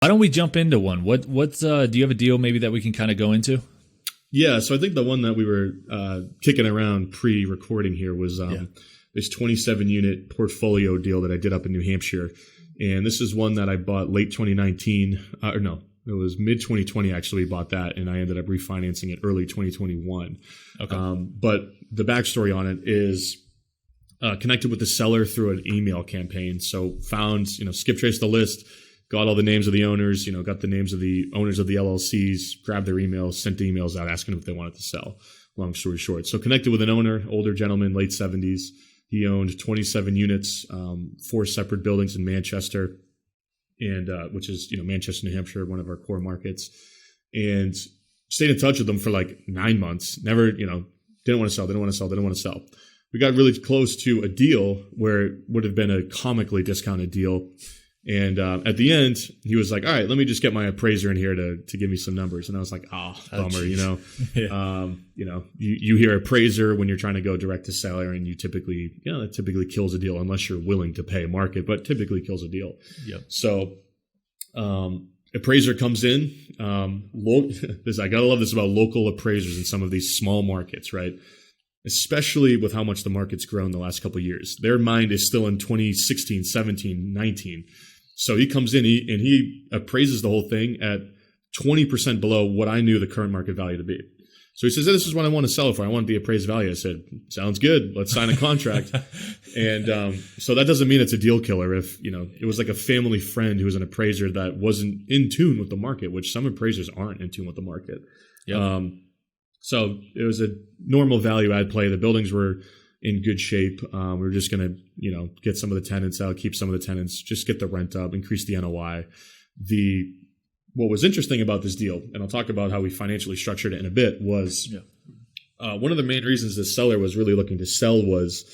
Why don't we jump into one? What's do you have a deal maybe that we can kind of go into? Yeah, so I think the one that we were kicking around pre-recording here was this 27-unit portfolio deal that I did up in New Hampshire. And this is one that I bought late 2019. It was mid-2020 actually we bought that, and I ended up refinancing it early 2021. Okay. But the backstory on it is connected with the seller through an email campaign. So found, skip traced the list, got all the names of the owners, got the names of the owners of the LLCs, grabbed their emails, sent the emails out asking if they wanted to sell. Long story short. So connected with an owner, older gentleman, late 70s. He owned 27 units, 4 separate buildings in Manchester, and which is, Manchester, New Hampshire, one of our core markets. And stayed in touch with them for like 9 months. Never, didn't want to sell. We got really close to a deal where it would have been a comically discounted deal. And at the end, he was like, all right, let me just get my appraiser in here to give me some numbers. And I was like, bummer, Yeah. You hear appraiser when you're trying to go direct to seller, and you typically, that typically kills a deal unless you're willing to pay market, but typically kills a deal. Yep. So appraiser comes in. I gotta love this about local appraisers in some of these small markets, right? Especially with how much the market's grown the last couple of years. Their mind is still in 2016, 17, 19. So he comes in and he appraises the whole thing at 20% below what I knew the current market value to be. So he says, this is what I want to sell it for. I want the appraised value. I said, sounds good. Let's sign a contract. And so that doesn't mean it's a deal killer. If, it was like a family friend who was an appraiser that wasn't in tune with the market, which some appraisers aren't in tune with the market. Yep. So it was a normal value add play. The buildings were in good shape. We were just going to, get some of the tenants out, keep some of the tenants, just get the rent up, increase the NOI. What was interesting about this deal, and I'll talk about how we financially structured it in a bit, was one of the main reasons the seller was really looking to sell was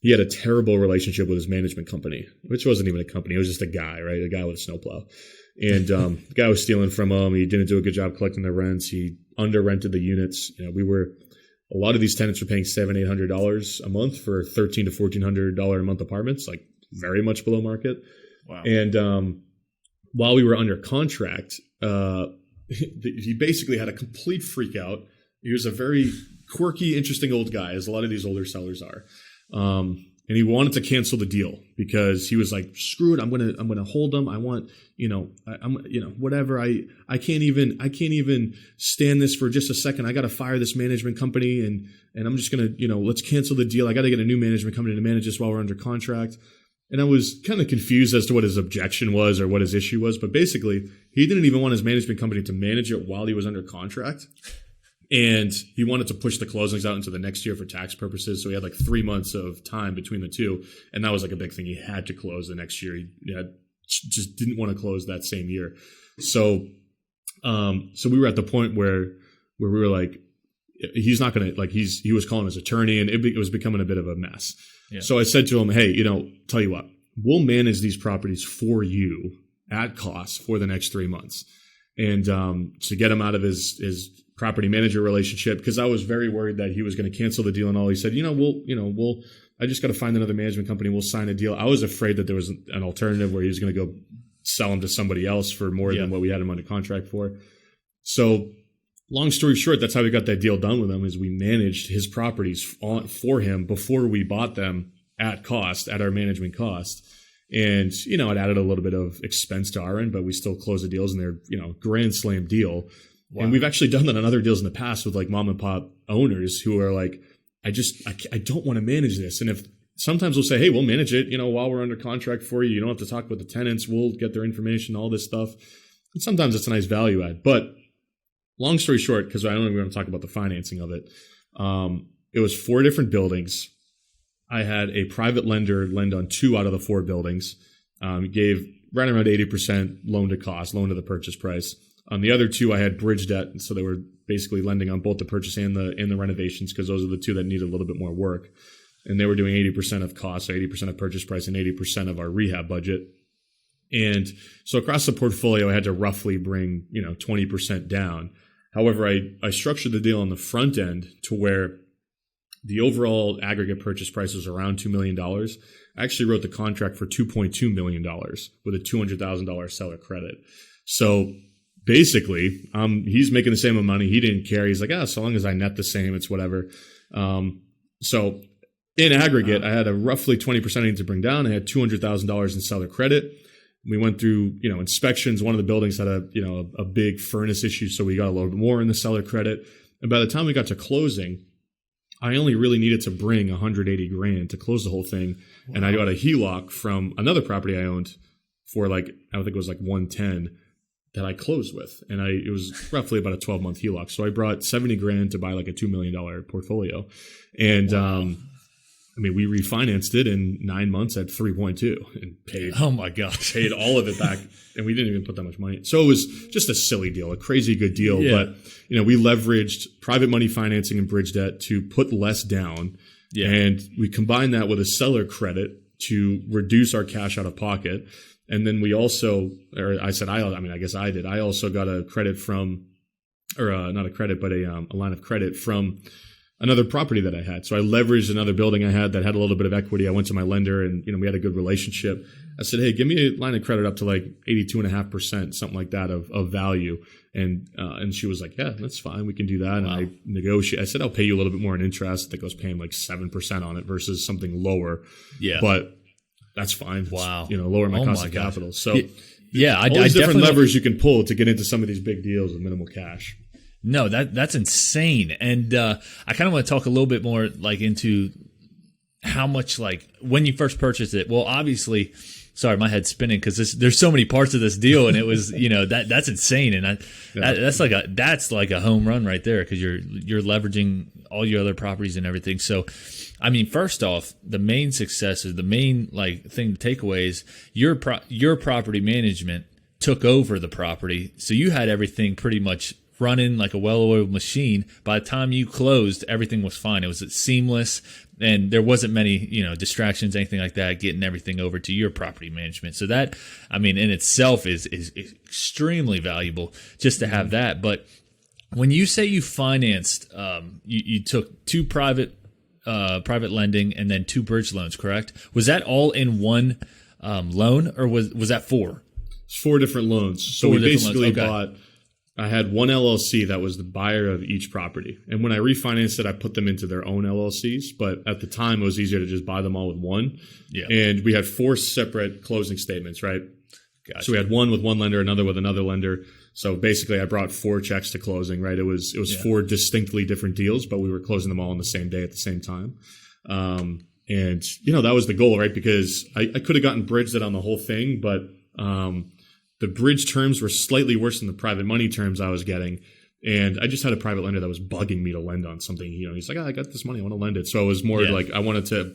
he had a terrible relationship with his management company, which wasn't even a company. It was just a guy, right? A guy with a snowplow. And the guy was stealing from him. He didn't do a good job collecting their rents. He under rented the units. A lot of these tenants were paying $700-800 a month for $1,300 to $1,400 a month apartments, like very much below market. Wow. And while we were under contract, he basically had a complete freak out. He was a very quirky, interesting old guy, as a lot of these older sellers are. And he wanted to cancel the deal because he was like, screw it. I'm going to hold them. I want, whatever. I can't even stand this for just a second. I got to fire this management company and I'm just going to, let's cancel the deal. I got to get a new management company to manage this while we're under contract. And I was kind of confused as to what his objection was or what his issue was. But basically, he didn't even want his management company to manage it while he was under contract. And he wanted to push the closings out into the next year for tax purposes. So he had like 3 months of time between the two. And that was like a big thing. He had to close the next year. He just didn't want to close that same year. So we were at the point where we were like, he's not going to, he was calling his attorney and it was becoming a bit of a mess. Yeah. So I said to him, hey, tell you what, we'll manage these properties for you at cost for the next 3 months. And to get him out of his property manager relationship, because I was very worried that he was going to cancel the deal and all. He said, I just got to find another management company. We'll sign a deal. I was afraid that there was an alternative where he was going to go sell him to somebody else for more than what we had him under contract for. So long story short, that's how we got that deal done with him, is we managed his properties for him before we bought them at cost, at our management cost. And, it added a little bit of expense to our end, but we still closed the deals and they're, grand slam deal. Wow. And we've actually done that on other deals in the past with like mom and pop owners who are like, I don't want to manage this. And if sometimes we'll say, hey, we'll manage it, while we're under contract for you. You don't have to talk with the tenants. We'll get their information, all this stuff. And sometimes it's a nice value add. But long story short, because I don't even want to talk about the financing of it. It was 4 different buildings. I had a private lender lend on 2 out of the 4 buildings. Gave right around 80% loan to cost, loan to the purchase price. On the other 2, I had bridge debt, so they were basically lending on both the purchase and the renovations, because those are the 2 that needed a little bit more work. And they were doing 80% of cost, so 80% of purchase price and 80% of our rehab budget. And so across the portfolio, I had to roughly bring 20% down. However, I structured the deal on the front end to where the overall aggregate purchase price was around $2 million. I actually wrote the contract for $2.2 million with a $200,000 seller credit. So basically, he's making the same amount of money. He didn't care. He's like, so long as I net the same, it's whatever. So in aggregate, I had a roughly 20% I need to bring down. I had $200,000 in seller credit. We went through, inspections. One of the buildings had a big furnace issue, so we got a little bit more in the seller credit. And by the time we got to closing, I only really needed to bring $180,000 to close the whole thing. Wow. And I got a HELOC from another property I owned for I think it was $110 that I closed with. And it was roughly about a 12-month HELOC. So I brought $70,000 to buy a $2 million portfolio. And, wow. We refinanced it in 9 months at 3.2 and paid. Oh my gosh. Paid all of it back. And we didn't even put that much money in. So it was just a silly deal, a crazy good deal. Yeah. But, we leveraged private money financing and bridge debt to put less down. Yeah. And we combined that with a seller credit to reduce our cash out of pocket. And then we also, I guess I did. I also got a credit from, not a credit, but a line of credit from another property that I had. So I leveraged another building I had that had a little bit of equity. I went to my lender and, we had a good relationship. I said, hey, give me a line of credit up to 82.5%, something like that of value. And she was like, yeah, that's fine. We can do that. Wow. And I negotiated. I said, I'll pay you a little bit more in interest. I think I was paying 7% on it versus something lower. Yeah. But that's fine. Wow. It's, lower my cost of capital. So yeah, all these different levers you can pull to get into some of these big deals with minimal cash. No, that's insane. And I kind of want to talk a little bit more into how much when you first purchased it. Well, obviously, sorry, my head's spinning because there's so many parts of this deal, and it was that's insane. And that's like a home run right there because you're leveraging all your other properties and everything. So, first off, the main success is the main thing to take away is your property management took over the property, so you had everything pretty much running like a well-oiled machine. By the time you closed, everything was fine. It was seamless, and there wasn't many, distractions, anything like that, getting everything over to your property management. So that, in itself is extremely valuable just to have that. But when you say you financed, you took two private lending and then two bridge loans, correct? Was that all in one loan, or was that four? It's 4 different loans. So we basically bought. I had one LLC that was the buyer of each property. And when I refinanced it, I put them into their own LLCs. But at the time, it was easier to just buy them all with one. Yeah. And we had 4 separate closing statements, right? Gotcha. So we had one with one lender, another with another lender. So basically, I brought 4 checks to closing, right? It was 4 distinctly different deals, but we were closing them all on the same day at the same time. And, that was the goal, right? Because I could have gotten bridged it on the whole thing, but the bridge terms were slightly worse than the private money terms I was getting. And I just had a private lender that was bugging me to lend on something. He's like, I got this money, I want to lend it. So it was more I wanted to,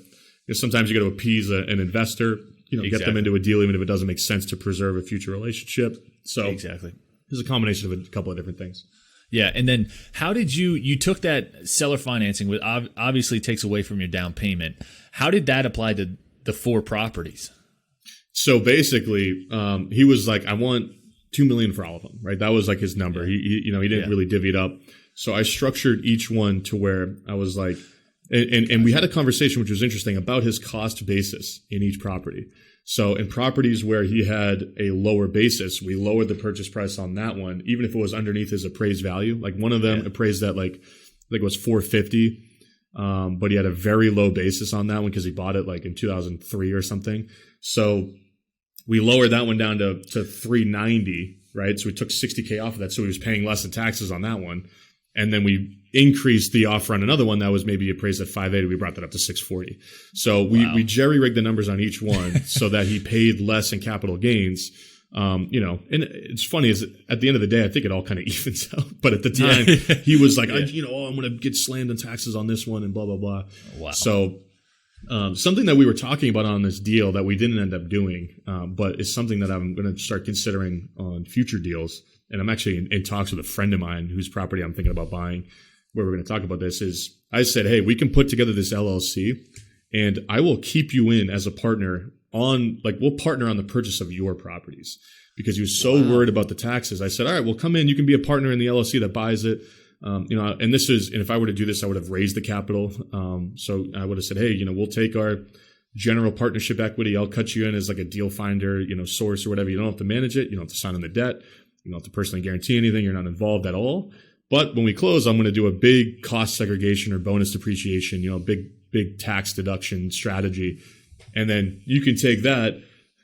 sometimes you got to appease an investor, get them into a deal, even if it doesn't make sense to preserve a future relationship. So exactly, there's a combination of a couple of different things. Yeah. And then how did you took that seller financing, which obviously takes away from your down payment. How did that apply to the 4 properties? So basically, he was like, I want $2 million for all of them, right? That was his number. He didn't really divvy it up. So I structured each one to where I was like, and we had a conversation, which was interesting, about his cost basis in each property. So in properties where he had a lower basis, we lowered the purchase price on that one, even if it was underneath his appraised value. One of them appraised at I think it was $450, but he had a very low basis on that one because he bought it in 2003 or something. So we lowered that one down to $390, right? So we took $60K off of that, so he was paying less in taxes on that one. And then we increased the offer on another one that was maybe appraised at $580. We brought that up to $640. So we jerry-rigged the numbers on each one so that he paid less in capital gains. And it's funny is at the end of the day, I think it all kind of evens out. But at the time, he was like, I'm going to get slammed in taxes on this one and blah, blah, blah. Wow. So something that we were talking about on this deal that we didn't end up doing, but is something that I'm going to start considering on future deals. And I'm actually in talks with a friend of mine whose property I'm thinking about buying, where we're going to talk about this. Is I said, hey, we can put together this LLC and I will keep you in as a partner on, we'll partner on the purchase of your properties, because he was so worried about the taxes. I said, all right, well, come in. You can be a partner in the LLC that buys it. And if I were to do this, I would have raised the capital. So I would have said, hey, we'll take our general partnership equity. I'll cut you in as a deal finder, source or whatever. You don't have to manage it. You don't have to sign on the debt. You don't have to personally guarantee anything. You're not involved at all. But when we close, I'm going to do a big cost segregation or bonus depreciation, big tax deduction strategy. And then you can take that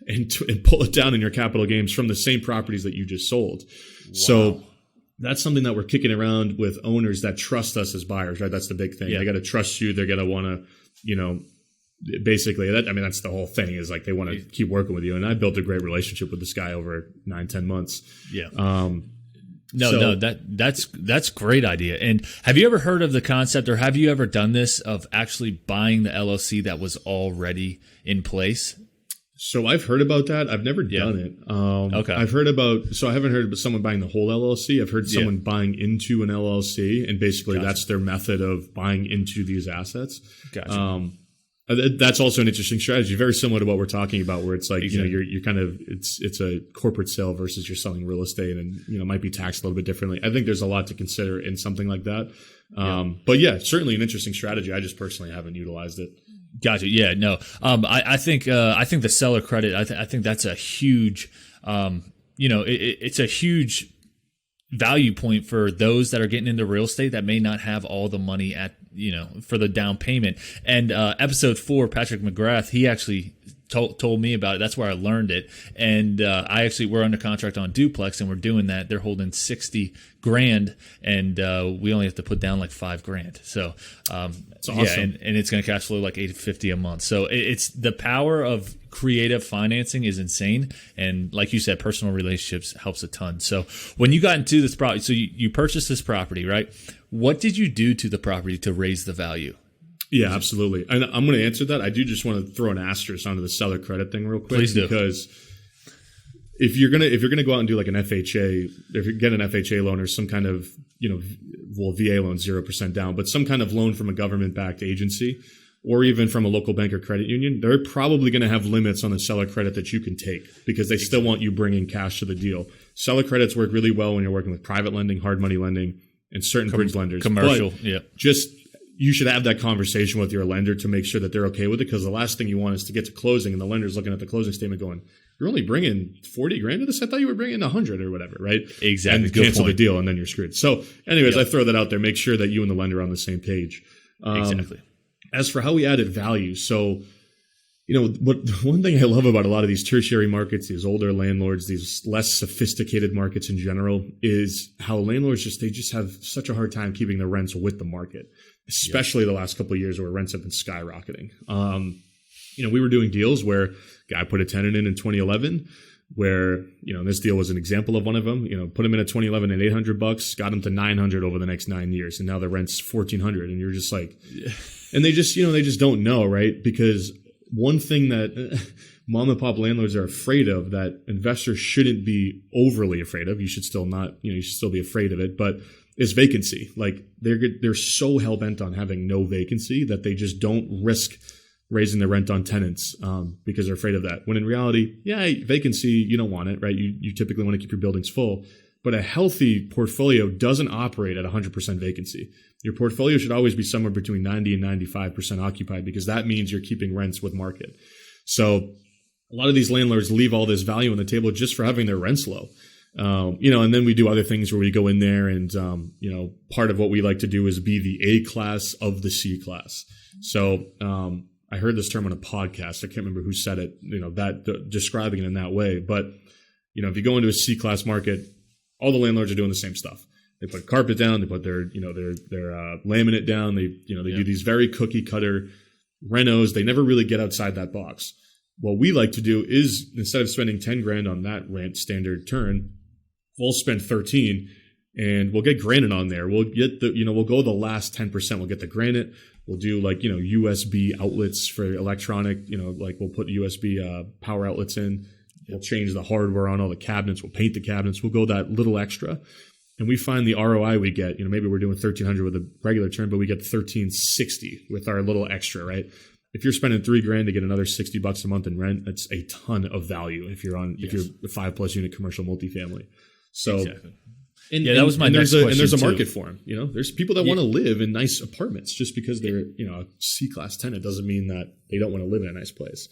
and pull it down in your capital gains from the same properties that you just sold. Wow. So that's something that we're kicking around with owners that trust us as buyers, right? That's the big thing. They got to trust you. They're going to want to, basically, that's the whole thing, is like they want to keep working with you. And I built a great relationship with this guy over 9-10 months. Yeah. That's great idea. And have you ever heard of the concept, or have you ever done this, of actually buying the LLC that was already in place? So I've heard about that. I've never done it. Okay. I haven't heard about someone buying the whole LLC. I've heard someone buying into an LLC, and basically that's their method of buying into these assets. Gotcha. That's also an interesting strategy, very similar to what we're talking about, where it's like, you're kind of, it's a corporate sale versus you're selling real estate, and, might be taxed a little bit differently. I think there's a lot to consider in something like that. But yeah, certainly an interesting strategy. I just personally haven't utilized it. Gotcha. Yeah, no. I think the seller credit, I think that's a huge, it's a huge value point for those that are getting into real estate that may not have all the money for the down payment. And episode 4, Patrick McGrath, he actually told me about it. That's where I learned it. And we're under contract on duplex, and we're doing that. They're holding $60,000, and we only have to put down like $5,000. So that's awesome. Yeah, and it's going to cash flow like $850 a month. So it's the power of creative financing is insane. And like you said, personal relationships helps a ton. So when you got into this property, so you purchased this property, right? What did you do to the property to raise the value? Yeah, absolutely. And I'm going to answer that. I do just want to throw an asterisk onto the seller credit thing real quick. Please do. Because if you're gonna go out and do like an FHA, if you get an FHA loan or some kind of, VA loan 0% down, but some kind of loan from a government-backed agency, or even from a local bank or credit union, they're probably going to have limits on the seller credit that you can take, because they still want you bringing cash to the deal. Seller credits work really well when you're working with private lending, hard money lending, and certain bridge lenders. Commercial, You should have that conversation with your lender to make sure that they're okay with it, because the last thing you want is to get to closing and the lender's looking at the closing statement going, "You're only bringing $40,000 to this? I thought you were bringing 100 or whatever," right? Exactly. And cancel the deal, and then you're screwed. So anyways, I throw that out there. Make sure that you and the lender are on the same page. Exactly. As for how we added value, so one thing I love about a lot of these tertiary markets, these older landlords, these less sophisticated markets in general, is how landlords they just have such a hard time keeping their rents with the market, especially the last couple of years where rents have been skyrocketing. We were doing deals where a guy put a tenant in 2011, where, this deal was an example of one of them, put him in at 2011 at $800, got him to $900 over the next 9 years. And now the rent's $1,400. And you're just like, and they just don't know, right? Because one thing that mom and pop landlords are afraid of, that investors shouldn't be overly afraid of, you should still be afraid of it, but is vacancy. Like they're so hell bent on having no vacancy that they just don't risk raising the rent on tenants because they're afraid of that. When in reality, vacancy, you don't want it, right? You typically want to keep your buildings full, but a healthy portfolio doesn't operate at 100% vacancy. Your portfolio should always be somewhere between 90 and 95% occupied, because that means you're keeping rents with market. So a lot of these landlords leave all this value on the table just for having their rents low. And then we do other things where we go in there and, part of what we like to do is be the A class of the C class. So, I heard this term on a podcast. I can't remember who said it, describing it in that way. But, if you go into a C class market, all the landlords are doing the same stuff. They put carpet down, they put their laminate down. They do these very cookie cutter renos. They never really get outside that box. What we like to do is, instead of spending $10,000 on that rent standard turn, we'll spend 13 and we'll get granite on there. We'll get we'll go the last 10%. We'll get the granite. We'll do USB outlets for electronic, we'll put USB power outlets in. We'll change the hardware on all the cabinets. We'll paint the cabinets. We'll go that little extra. And we find the ROI we get, maybe we're doing 1,300 with a regular turn, but we get 1,360 with our little extra, right? If you're spending $3,000 to get another $60 a month in rent, that's a ton of value if you're a 5+ unit commercial multifamily. So, exactly. That was my next question. And there's a market for them. There's people that want to live in nice apartments. Just because they're a C class tenant doesn't mean that they don't want to live in a nice place.